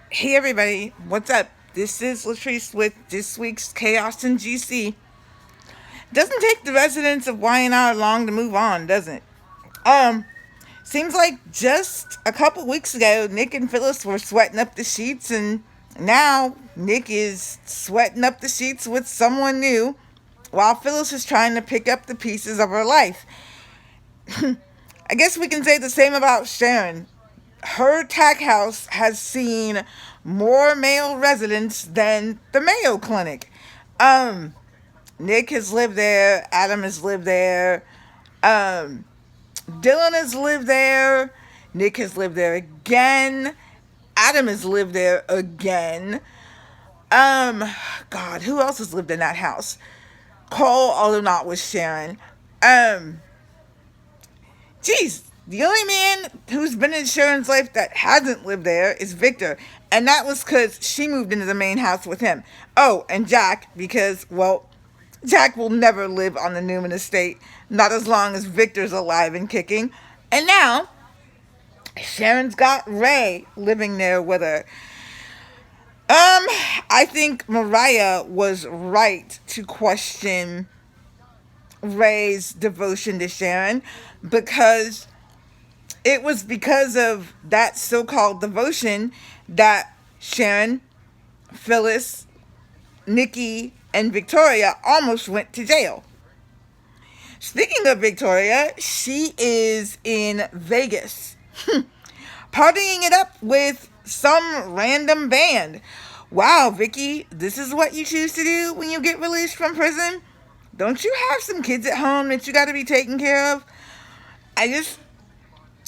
Hey everybody, what's up? This is Latrice with this week's Chaos in GC. Doesn't take the residents of Y&R long to move on, does it? Um, Seems like just a couple weeks ago, Nick and Phyllis were sweating up the sheets, and now Nick is sweating up the sheets with someone new, while Phyllis is trying to pick up the pieces of her life. I guess we can say the same about Sharon. Her tack house has seen more male residents than the Mayo Clinic. Um, Nick has lived there. Adam has lived there. Um, Dylan has lived there. Nick has lived there again. Adam has lived there again. Um, God, who else has lived in that house? Cole, although not with Sharon. Um, Geez, the only man who's been in Sharon's life that hasn't lived there is Victor. And that was because she moved into the main house with him. Oh, and Jack, because, well, Jack will never live on the Newman estate, not as long as Victor's alive and kicking. And now, Sharon's got Ray living there with her. I think Mariah was right to question Ray's devotion to Sharon because it was because of that so-called devotion that Sharon, Phyllis, Nikki, and Victoria almost went to jail. Speaking of Victoria, she is in Vegas, partying it up with some random band. Wow, Vicky, this is what you choose to do when you get released from prison? Don't you have some kids at home that you got to be taking care of? I just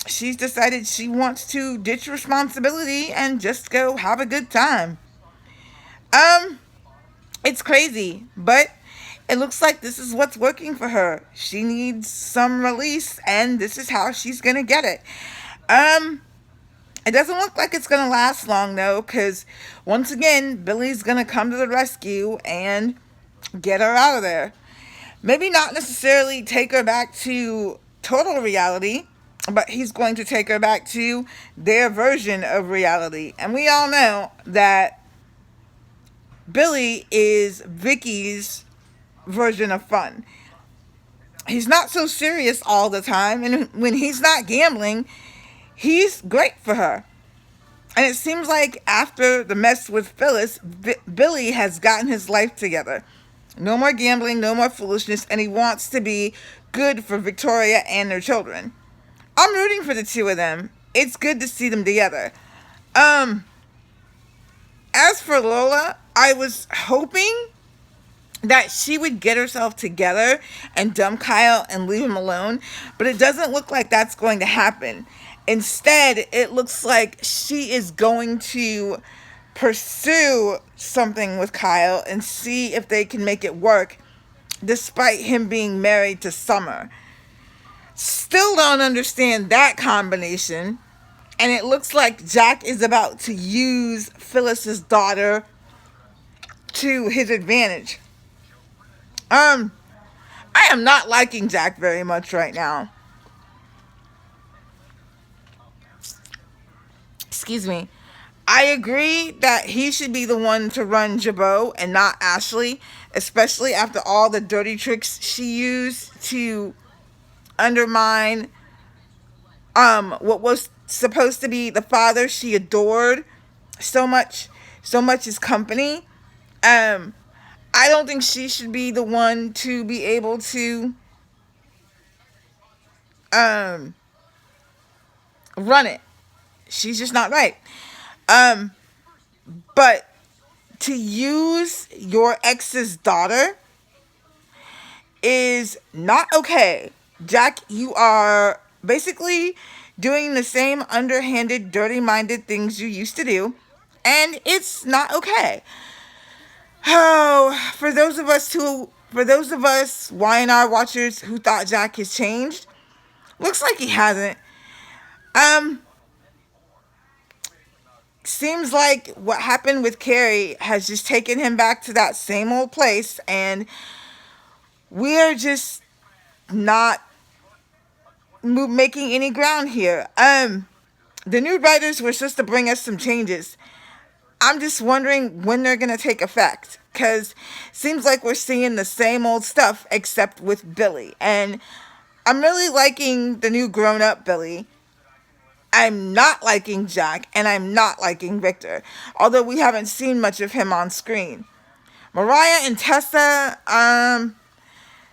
She's decided she wants to ditch responsibility and just go have a good time. Um, it's crazy, but it looks like this is what's working for her. She needs some release, and this is how she's gonna get it. Um, it doesn't look like it's gonna last long though, because once again, Billy's gonna come to the rescue and get her out of there. Maybe not necessarily take her back to total reality, but he's going to take her back to their version of reality. And we all know that Billy is Vicky's version of fun. He's not so serious all the time, and when he's not gambling, he's great for her. And it seems like after the mess with Phyllis, Billy has gotten his life together. No more gambling, no more foolishness, and he wants to be good for Victoria and their children. I'm rooting for the two of them. It's good to see them together. Um, as for Lola, I was hoping that she would get herself together and dump Kyle and leave him alone, but it doesn't look like that's going to happen. Instead, it looks like she is going to pursue something with Kyle and see if they can make it work despite him being married to Summer. Still don't understand that combination. And it looks like Jack is about to use Phyllis's daughter to his advantage. Um, I am not liking Jack very much right now. Excuse me. I agree that he should be the one to run Jabot and not Ashley, especially after all the dirty tricks she used to undermine what was supposed to be the father she adored so much his company. Um I don't think she should be the one to be able to um run it. She's just not right. Um but to use your ex's daughter is not okay. Jack, you are basically doing the same underhanded, dirty minded things you used to do, and it's not okay. Oh, for those of us Y&R watchers who thought Jack has changed, looks like he hasn't. Um, Seems like what happened with Carrie has just taken him back to that same old place, and we're just not making any ground here. The new writers were supposed to bring us some changes. I'm just wondering when they're going to take effect, because seems like we're seeing the same old stuff except with Billy. And I'm really liking the new grown up Billy. I'm not liking Jack, and I'm not liking Victor, although we haven't seen much of him on screen. Mariah and Tessa,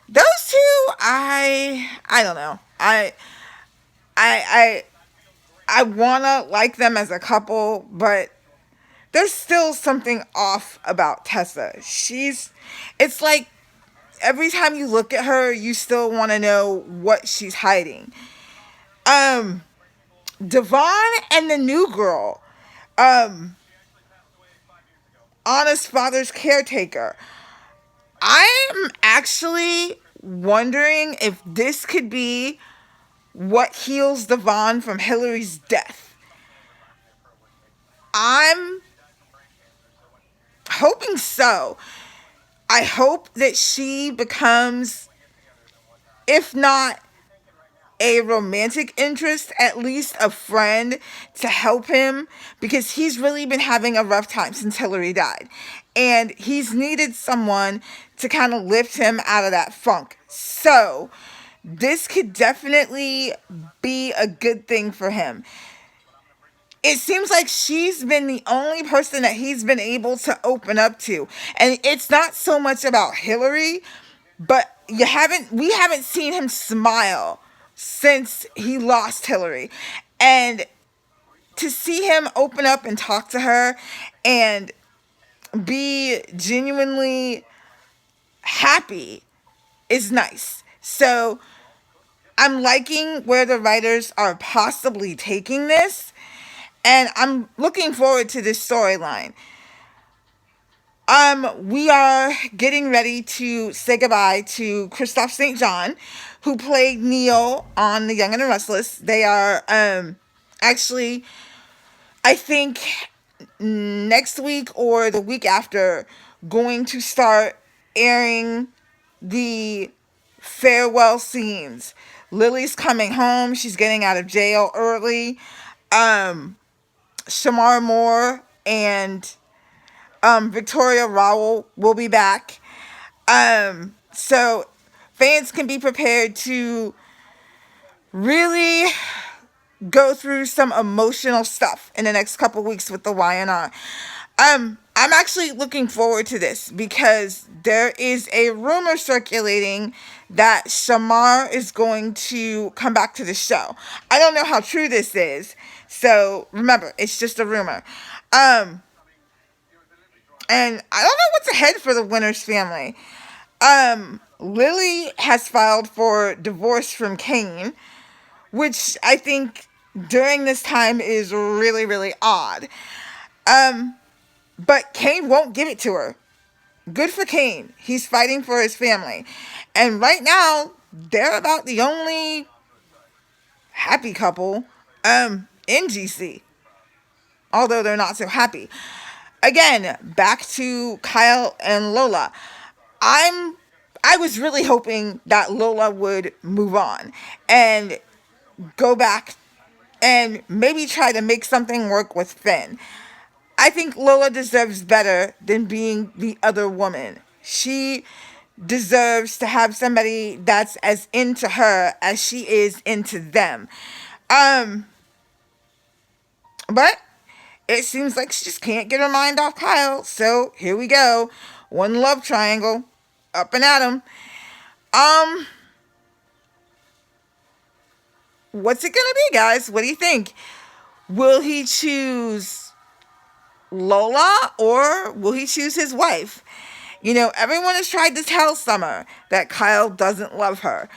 those two, I don't know. I I wanna like them as a couple, but there's still something off about Tessa. It's like every time you look at her, you still want to know what she's hiding. Um, Devon and the new girl, um, Anna's father's caretaker. I'm actually wondering if this could be what heals Devon from Hillary's death. I'm hoping so. I hope that she becomes, if not a romantic interest, at least a friend to help him, because he's really been having a rough time since Hillary died. And he's needed someone to kind of lift him out of that funk. So, this could definitely be a good thing for him. It seems like she's been the only person that he's been able to open up to. And it's not so much about Hillary, but we haven't seen him smile since he lost Hillary. And to see him open up and talk to her and be genuinely happy is nice. So I'm liking where the writers are possibly taking this, and I'm looking forward to this storyline. We are getting ready to say goodbye to Christophe St. John, who played Neil on The Young and the Restless. They are actually, I think, next week or the week after, going to start airing the farewell scenes. Lily's coming home. She's getting out of jail early. Shamar Moore and Victoria Rowell will be back. So fans can be prepared to really go through some emotional stuff in the next couple weeks with the YNR. I'm actually looking forward to this because there is a rumor circulating that Shamar is going to come back to the show. I don't know how true this is, so remember, it's just a rumor. And I don't know what's ahead for the Winters family. Lily has filed for divorce from Kane, which I think during this time is really, really odd. But Kane won't give it to her. Good for Kane. He's fighting for his family. And right now, they're about the only happy couple in GC. Although they're not so happy. Again, back to Kyle and Lola. I was really hoping that Lola would move on and go back and maybe try to make something work with Finn. I think Lola deserves better than being the other woman. She deserves to have somebody that's as into her as she is into them. But it seems like she just can't get her mind off Kyle. So here we go. One love triangle. Up and at 'em. What's it gonna be, guys? What do you think? Will he choose Lola or will he choose his wife? You know, everyone has tried to tell Summer that Kyle doesn't love her.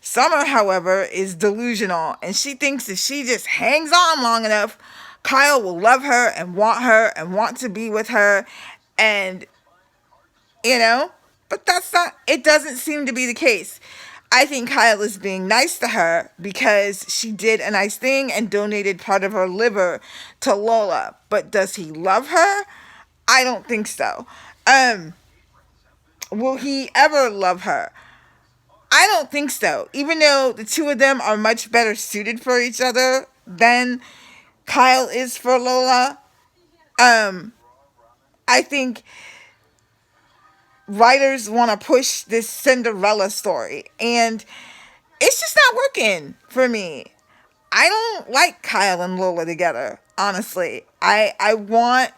Summer, however, is delusional, and she thinks if she just hangs on long enough, Kyle will love her and want to be with her, and, but it doesn't seem to be the case. I think Kyle is being nice to her because she did a nice thing and donated part of her liver to Lola. But does he love her? I don't think so. Will he ever love her? I don't think so. Even though the two of them are much better suited for each other than Kyle is for Lola. I think writers want to push this Cinderella story, and it's just not working for me. I don't like Kyle and Lola together, honestly. I want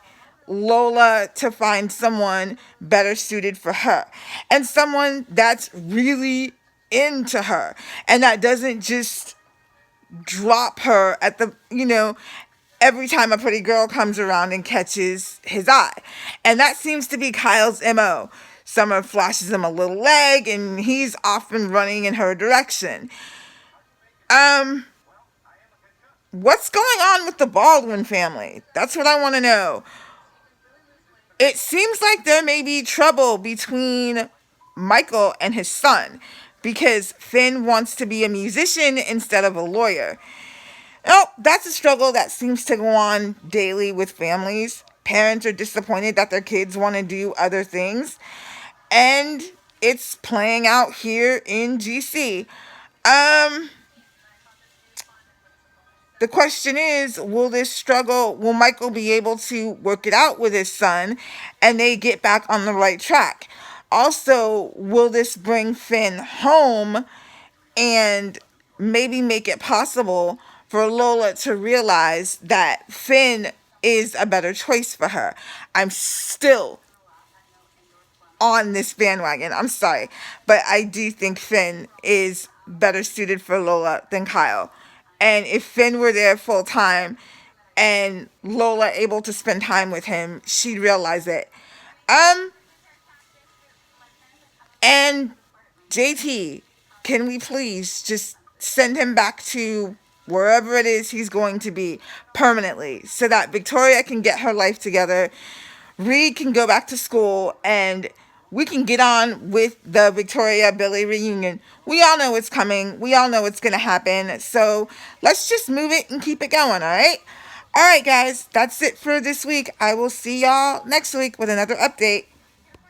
Lola to find someone better suited for her, and someone that's really into her and that doesn't just drop her at the, every time a pretty girl comes around and catches his eye. And that seems to be Kyle's MO. Summer flashes him a little leg and he's off and running in her direction. Um, what's going on with the Baldwin family? That's what I want to know. It seems like there may be trouble between Michael and his son because Finn wants to be a musician instead of a lawyer. Oh, that's a struggle that seems to go on daily with families. Parents are disappointed that their kids want to do other things, and it's playing out here in GC. Um, the question is, will Michael be able to work it out with his son and they get back on the right track? Also, will this bring Finn home and maybe make it possible for Lola to realize that Finn is a better choice for her? I'm still on this bandwagon. I'm sorry, but I do think Finn is better suited for Lola than Kyle. And if Finn were there full time and Lola able to spend time with him, she'd realize it. Um, and JT, can we please just send him back to wherever it is he's going to be permanently so that Victoria can get her life together, Reed can go back to school, and we can get on with the Victoria Billy reunion. We all know it's coming. We all know it's going to happen. So let's just move it and keep it going, all right? All right, guys, that's it for this week. I will see y'all next week with another update.